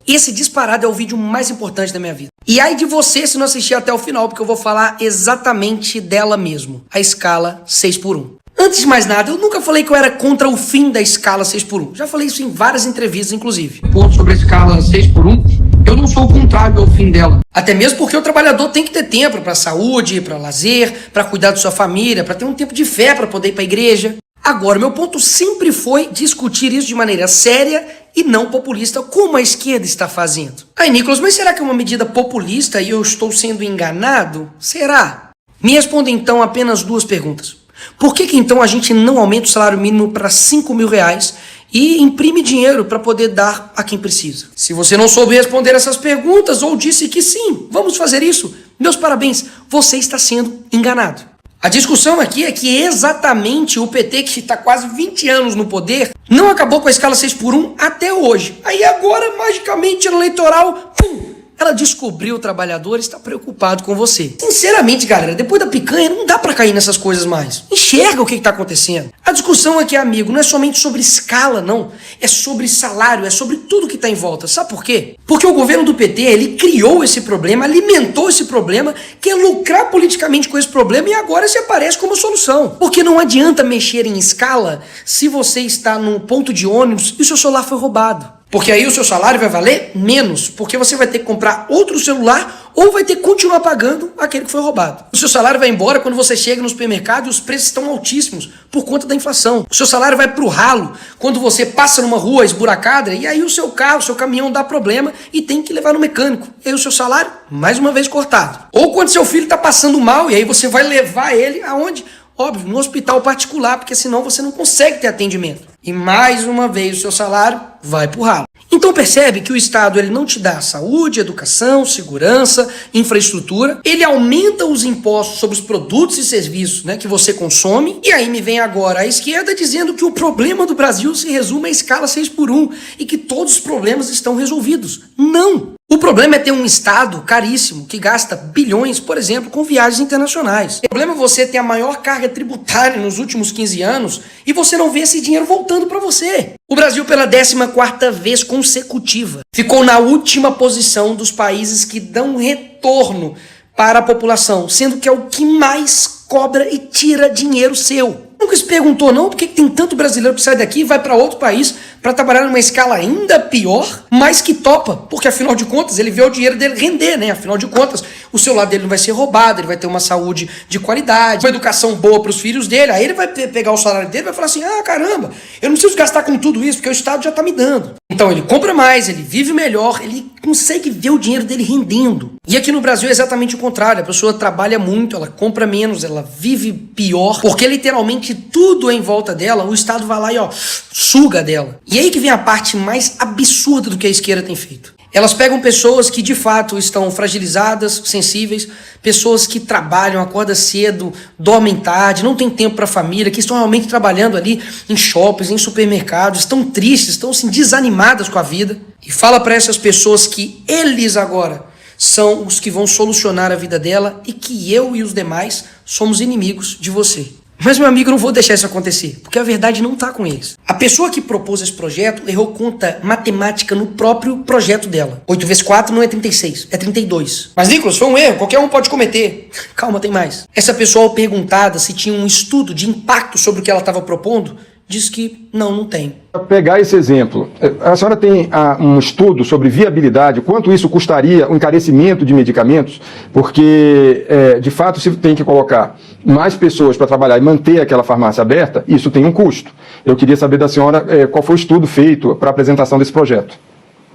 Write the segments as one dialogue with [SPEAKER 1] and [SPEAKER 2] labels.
[SPEAKER 1] Esse disparado é o vídeo mais importante da minha vida. E ai de você se não assistir até o final, porque eu vou falar exatamente dela mesmo. A escala 6x1. Antes de mais nada, eu nunca falei que eu era contra o fim da escala 6x1. Já falei isso em várias entrevistas, inclusive. Ponto sobre a escala 6x1, eu não sou contrário ao fim dela. Até mesmo porque o trabalhador tem que ter tempo para saúde, para lazer, para cuidar da sua família, para ter um tempo de fé para poder ir para a igreja. Agora, meu ponto sempre foi discutir isso de maneira séria e não populista, como a esquerda está fazendo. Aí, Nicolas, mas será que é uma medida populista e eu estou sendo enganado? Será? Me responda então apenas duas perguntas. Por que então a gente não aumenta o salário mínimo para R$5.000 e imprime dinheiro para poder dar a quem precisa? Se você não soube responder essas perguntas ou disse que sim, vamos fazer isso, meus parabéns, você está sendo enganado. A discussão aqui é que exatamente o PT, que está quase 20 anos no poder, não acabou com a escala 6x1 até hoje. Aí agora, magicamente, no eleitoral, pum! Ela descobriu o trabalhador e está preocupado com você. Sinceramente, galera, depois da picanha não dá pra cair nessas coisas mais. Enxerga o que está acontecendo. A discussão aqui, amigo, não é somente sobre escala, não. É sobre salário, é sobre tudo que está em volta. Sabe por quê? Porque o governo do PT, ele criou esse problema, alimentou esse problema, quer lucrar politicamente com esse problema e agora se aparece como solução. Porque não adianta mexer em escala se você está num ponto de ônibus e o seu celular foi roubado. Porque aí o seu salário vai valer menos, porque você vai ter que comprar outro celular ou vai ter que continuar pagando aquele que foi roubado. O seu salário vai embora quando você chega no supermercado e os preços estão altíssimos por conta da inflação. O seu salário vai pro ralo quando você passa numa rua esburacada e aí o seu carro, o seu caminhão dá problema e tem que levar no mecânico. E aí o seu salário, mais uma vez, cortado. Ou quando seu filho está passando mal e aí você vai levar ele aonde? Óbvio, no hospital particular, porque senão você não consegue ter atendimento. E mais uma vez o seu salário vai pro ralo. Então percebe que o Estado ele não te dá saúde, educação, segurança, infraestrutura. Ele aumenta os impostos sobre os produtos e serviços, né, que você consome. E aí me vem agora a esquerda dizendo que o problema do Brasil se resume à escala 6x1 e que todos os problemas estão resolvidos. Não! O problema é ter um Estado caríssimo que gasta bilhões, por exemplo, com viagens internacionais. O problema é você ter a maior carga tributária nos últimos 15 anos e você não vê esse dinheiro voltando para você. O Brasil, pela 14ª vez consecutiva, ficou na última posição dos países que dão retorno para a população, sendo que é o que mais cobra e tira dinheiro seu. Nunca se perguntou não por que tem tanto brasileiro que sai daqui e vai para outro país para trabalhar numa escala ainda pior, mas que topa, porque afinal de contas ele vê o dinheiro dele render, né? Afinal de contas o celular dele não vai ser roubado, ele vai ter uma saúde de qualidade, uma educação boa para os filhos dele, aí ele vai pegar o salário dele e vai falar assim, ah caramba, eu não preciso gastar com tudo isso porque o Estado já tá me dando. Então ele compra mais, ele vive melhor, ele consegue ver o dinheiro dele rendendo. E aqui no Brasil é exatamente o contrário, a pessoa trabalha muito, ela compra menos, ela vive pior, porque literalmente tudo em volta dela, o Estado vai lá e ó, suga dela. E aí que vem a parte mais absurda do que a esquerda tem feito. Elas pegam pessoas que de fato estão fragilizadas, sensíveis, pessoas que trabalham, acordam cedo, dormem tarde, não tem tempo para a família, que estão realmente trabalhando ali em shoppings, em supermercados, estão tristes, estão assim, desanimadas com a vida. E fala para essas pessoas que eles agora são os que vão solucionar a vida dela e que eu e os demais somos inimigos de você. Mas, meu amigo, eu não vou deixar isso acontecer, porque a verdade não está com eles. A pessoa que propôs esse projeto errou conta matemática no próprio projeto dela. 8 vezes 4 não é 36, é 32. Mas, Nicolas, foi um erro, qualquer um pode cometer. Calma, tem mais. Essa pessoa, ao perguntada se tinha um estudo de impacto sobre o que ela estava propondo, disse que não tem.
[SPEAKER 2] Para pegar esse exemplo, a senhora tem um estudo sobre viabilidade, quanto isso custaria o encarecimento de medicamentos, porque, de fato, se tem que colocar mais pessoas para trabalhar e manter aquela farmácia aberta, isso tem um custo. Eu queria saber da senhora qual foi o estudo feito para a apresentação desse projeto.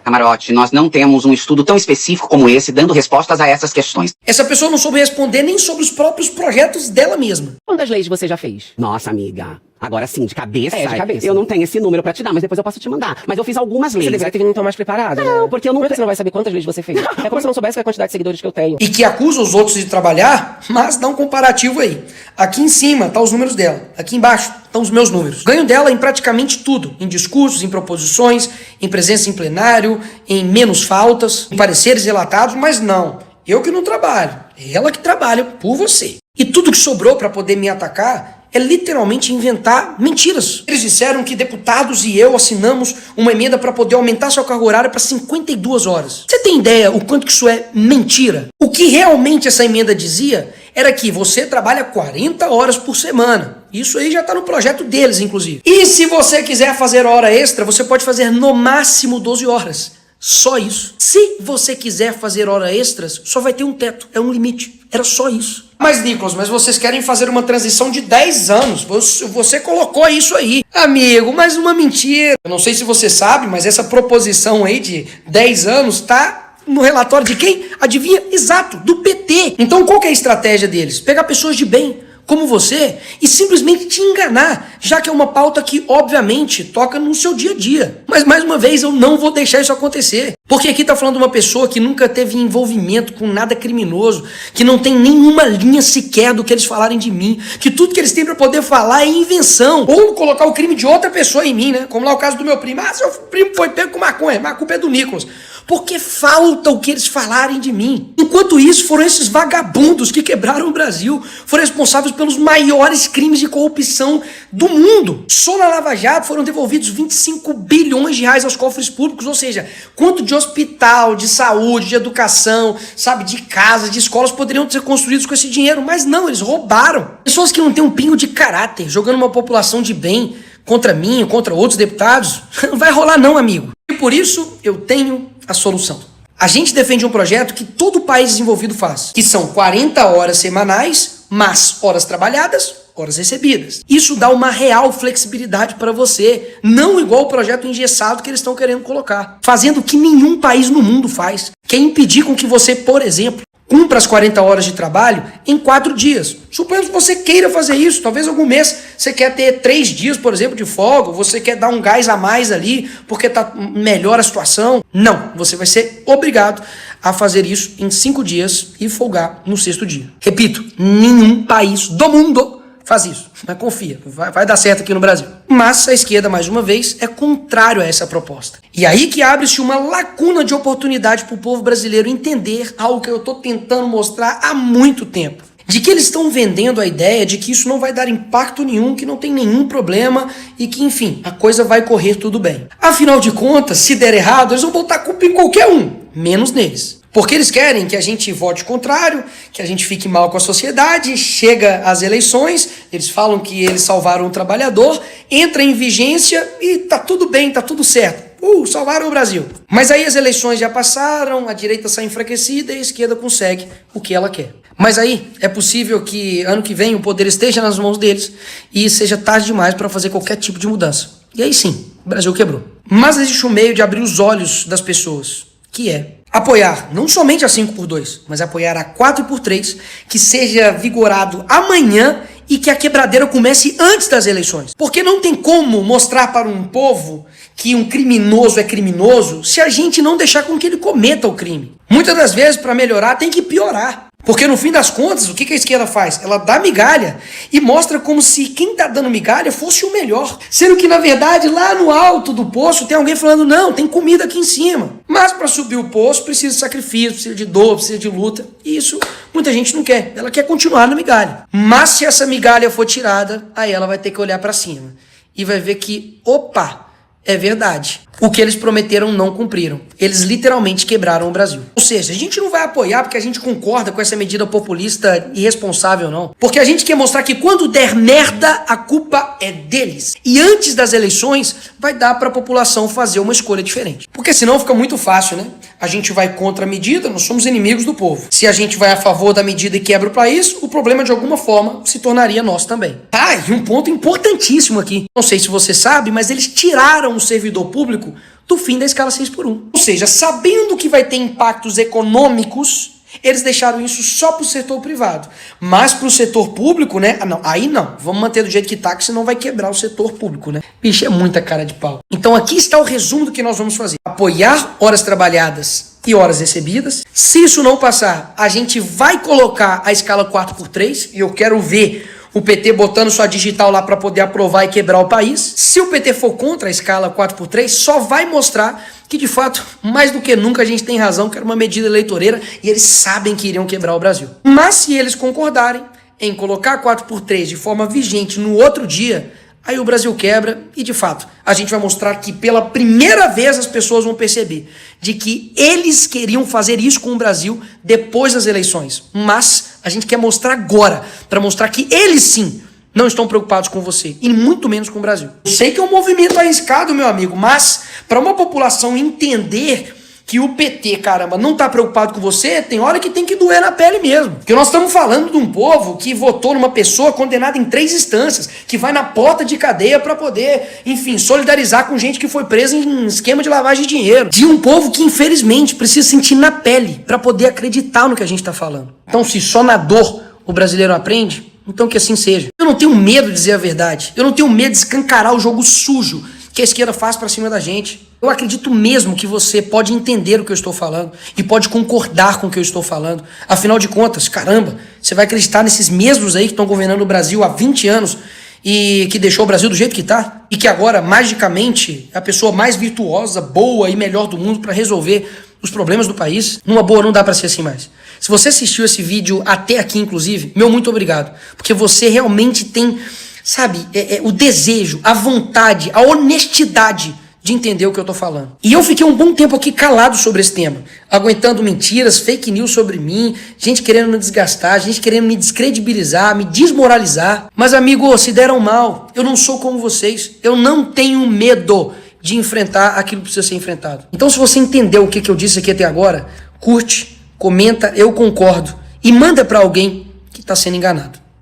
[SPEAKER 3] Camarote, nós não temos um estudo tão específico como esse, dando respostas a essas questões.
[SPEAKER 1] Essa pessoa não soube responder nem sobre os próprios projetos dela mesma.
[SPEAKER 4] Quantas leis você já fez?
[SPEAKER 5] Nossa, amiga. Agora sim, de cabeça.
[SPEAKER 4] De cabeça.
[SPEAKER 5] Eu não tenho esse número pra te dar, mas depois eu posso te mandar. Mas eu fiz algumas leis.
[SPEAKER 4] Você deveria ter vindo então mais preparada.
[SPEAKER 5] Não, porque eu não...
[SPEAKER 4] Como é que você não vai saber quantas leis você fez? É como se não soubesse a quantidade de seguidores que eu tenho.
[SPEAKER 1] E que acusa os outros de trabalhar, mas dá um comparativo aí. Aqui em cima tá os números dela. Aqui embaixo estão os meus números. Ganho dela em praticamente tudo. Em discursos, em proposições, em presença em plenário, em menos faltas, em pareceres relatados, mas não. Eu que não trabalho. É ela que trabalha por você. E tudo que sobrou para poder me atacar é literalmente inventar mentiras. Eles disseram que deputados e eu assinamos uma emenda para poder aumentar sua carga horária para 52 horas. Você tem ideia o quanto que isso é mentira? O que realmente essa emenda dizia era que você trabalha 40 horas por semana. Isso aí já está no projeto deles, inclusive. E se você quiser fazer hora extra, você pode fazer no máximo 12 horas. Só isso. Se você quiser fazer hora extras, só vai ter um teto, é um limite. Era só isso. Mas, Nicolas, mas vocês querem fazer uma transição de 10 anos. Você colocou isso aí. Amigo, mas uma mentira. Eu não sei se você sabe, mas essa proposição aí de 10 anos tá no relatório de quem? Adivinha? Exato, do PT. Então qual que é a estratégia deles? Pegar pessoas de bem, como você, e simplesmente te enganar, já que é uma pauta que, obviamente, toca no seu dia a dia. Mas, mais uma vez, eu não vou deixar isso acontecer. Porque aqui tá falando de uma pessoa que nunca teve envolvimento com nada criminoso, que não tem nenhuma linha sequer do que eles falarem de mim, que tudo que eles têm pra poder falar é invenção, ou colocar o crime de outra pessoa em mim, né? Como lá o caso do meu primo. Ah, seu primo foi pego com maconha, mas a culpa é do Nicolas. Porque falta o que eles falarem de mim. Enquanto isso, foram esses vagabundos que quebraram o Brasil, foram responsáveis pelos maiores crimes de corrupção do mundo. Só na Lava Jato foram devolvidos 25 bilhões de reais aos cofres públicos, ou seja, quanto de hospital, de saúde, de educação, sabe, de casas, de escolas poderiam ser construídos com esse dinheiro, mas não, eles roubaram. Pessoas que não têm um pingo de caráter, jogando uma população de bem contra mim, contra outros deputados, não vai rolar não, amigo. E por isso, eu tenho a solução. A gente defende um projeto que todo país desenvolvido faz, que são 40 horas semanais, mas horas trabalhadas, horas recebidas. Isso dá uma real flexibilidade para você, não igual o projeto engessado que eles estão querendo colocar, fazendo o que nenhum país no mundo faz, que é impedir com que você, por exemplo, cumpra as 40 horas de trabalho em 4 dias. Suponhamos que você queira fazer isso, talvez algum mês você quer ter 3 dias, por exemplo, de folga, ou você quer dar um gás a mais ali, porque tá melhor a situação. Não, você vai ser obrigado a fazer isso em 5 dias e folgar no 6º dia. Repito, nenhum país do mundo faz isso, mas confia, vai dar certo aqui no Brasil. Mas a esquerda, mais uma vez, é contrário a essa proposta. E aí que abre-se uma lacuna de oportunidade para o povo brasileiro entender algo que eu estou tentando mostrar há muito tempo. De que eles estão vendendo a ideia de que isso não vai dar impacto nenhum, que não tem nenhum problema e que, enfim, a coisa vai correr tudo bem. Afinal de contas, se der errado, eles vão botar a culpa em qualquer um, menos neles. Porque eles querem que a gente vote contrário, que a gente fique mal com a sociedade, chega às eleições, eles falam que eles salvaram o trabalhador, entra em vigência e tá tudo bem, tá tudo certo. Salvaram o Brasil. Mas aí as eleições já passaram, a direita sai enfraquecida e a esquerda consegue o que ela quer. Mas aí é possível que ano que vem o poder esteja nas mãos deles e seja tarde demais para fazer qualquer tipo de mudança. E aí sim, o Brasil quebrou. Mas existe um meio de abrir os olhos das pessoas, que é apoiar não somente a 5x2, mas apoiar a 4x3, que seja vigorado amanhã e que a quebradeira comece antes das eleições. Porque não tem como mostrar para um povo que um criminoso é criminoso se a gente não deixar com que ele cometa o crime. Muitas das vezes, para melhorar, tem que piorar. Porque no fim das contas, o que a esquerda faz? Ela dá migalha e mostra como se quem tá dando migalha fosse o melhor. Sendo que, na verdade, lá no alto do poço tem alguém falando, não, tem comida aqui em cima. Mas para subir o poço precisa de sacrifício, precisa de dor, precisa de luta. E isso muita gente não quer. Ela quer continuar na migalha. Mas se essa migalha for tirada, aí ela vai ter que olhar para cima. E vai ver que, opa, é verdade. O que eles prometeram não cumpriram. Eles literalmente quebraram o Brasil. Ou seja, a gente não vai apoiar porque a gente concorda com essa medida populista irresponsável, não. Porque a gente quer mostrar que quando der merda, a culpa é deles. E antes das eleições, vai dar para a população fazer uma escolha diferente. Porque senão fica muito fácil, né? A gente vai contra a medida, nós somos inimigos do povo. Se a gente vai a favor da medida e quebra o país, o problema de alguma forma se tornaria nosso também. E um ponto importantíssimo aqui. Não sei se você sabe, mas eles tiraram o servidor público do fim da escala 6x1. Ou seja, sabendo que vai ter impactos econômicos, eles deixaram isso só para o setor privado. Mas para o setor público, né? Não, aí não. Vamos manter do jeito que tá, que senão vai quebrar o setor público, né? Bicho, é muita cara de pau. Então aqui está o resumo do que nós vamos fazer. Apoiar horas trabalhadas e horas recebidas. Se isso não passar, a gente vai colocar a escala 4x3 e eu quero ver o PT botando sua digital lá para poder aprovar e quebrar o país. Se o PT for contra a escala 4x3, só vai mostrar que, de fato, mais do que nunca a gente tem razão, que era uma medida eleitoreira e eles sabem que iriam quebrar o Brasil. Mas se eles concordarem, em colocar 4x3 de forma vigente no outro dia, aí o Brasil quebra e, de fato, a gente vai mostrar que pela primeira vez as pessoas vão perceber de que eles queriam fazer isso com o Brasil depois das eleições. Mas a gente quer mostrar agora, para mostrar que eles sim não estão preocupados com você e muito menos com o Brasil. Eu sei que é um movimento arriscado, meu amigo, mas para uma população entender que o PT, caramba, não tá preocupado com você, tem hora que tem que doer na pele mesmo. Porque nós estamos falando de um povo que votou numa pessoa condenada em 3 instâncias, que vai na porta de cadeia para poder, enfim, solidarizar com gente que foi presa em esquema de lavagem de dinheiro. De um povo que, infelizmente, precisa sentir na pele para poder acreditar no que a gente tá falando. Então, se só na dor o brasileiro aprende, então que assim seja. Eu não tenho medo de dizer a verdade. Eu não tenho medo de escancarar o jogo sujo que a esquerda faz pra cima da gente. Eu acredito mesmo que você pode entender o que eu estou falando e pode concordar com o que eu estou falando. Afinal de contas, caramba, você vai acreditar nesses mesmos aí que estão governando o Brasil há 20 anos e que deixou o Brasil do jeito que tá? E que agora, magicamente, é a pessoa mais virtuosa, boa e melhor do mundo pra resolver os problemas do país? Numa boa, não dá pra ser assim mais. Se você assistiu esse vídeo até aqui, inclusive, meu muito obrigado. Porque você realmente tem, sabe, o desejo, a vontade, a honestidade de entender o que eu tô falando. E eu fiquei um bom tempo aqui calado sobre esse tema, aguentando mentiras, fake news sobre mim, gente querendo me desgastar, gente querendo me descredibilizar, me desmoralizar. Mas, amigo, se deram mal, eu não sou como vocês, eu não tenho medo de enfrentar aquilo que precisa ser enfrentado. Então, se você entendeu o que eu disse aqui até agora, curte, comenta, eu concordo, e manda pra alguém que tá sendo enganado.